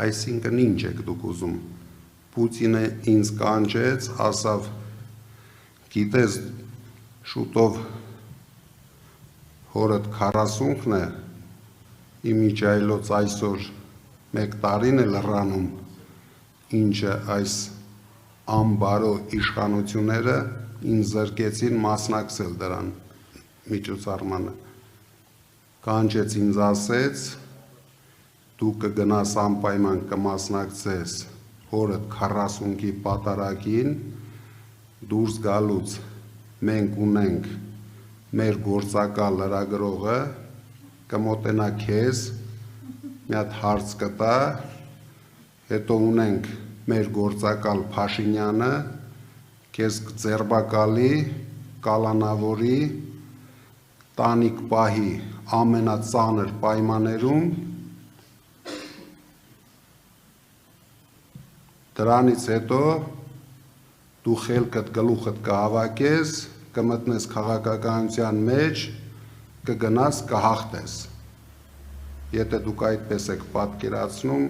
Այսինքն ինչ եք դուք ուզում։ Պուտինը ինձ կանչեց, ասավ, գիտես, շուտով հորդ 40-ն է, իմ միջայլոց այսօր 1 տարին է լռանում, ինչը այս ամբարո իշխանությունները ինձ զրկեցին մասնակցել դրան միջոցառմանը։ Կանչեց ինձ ասեց, դու կգնաս անպայման կմասնակցես հորդ 40-ի պատարագին, դուրս գալուց մենք ունենք մեր գործակալ լրագրողը, կմոտենա քեզ, մի հատ հարց կտա, հետո ունենք մեր գործակալ Փաշինյանը, քեզ կձերբակալի, կալանավորի, տանիք պահի ամենածանր պայմաններում, դրանից հետո դու խելքդ գլուխդ կհավաքես, կմտնես քաղաքականության մեջ, կգնաս կհաղթես։ Եթե դուք այդպես եք պատկերացնում,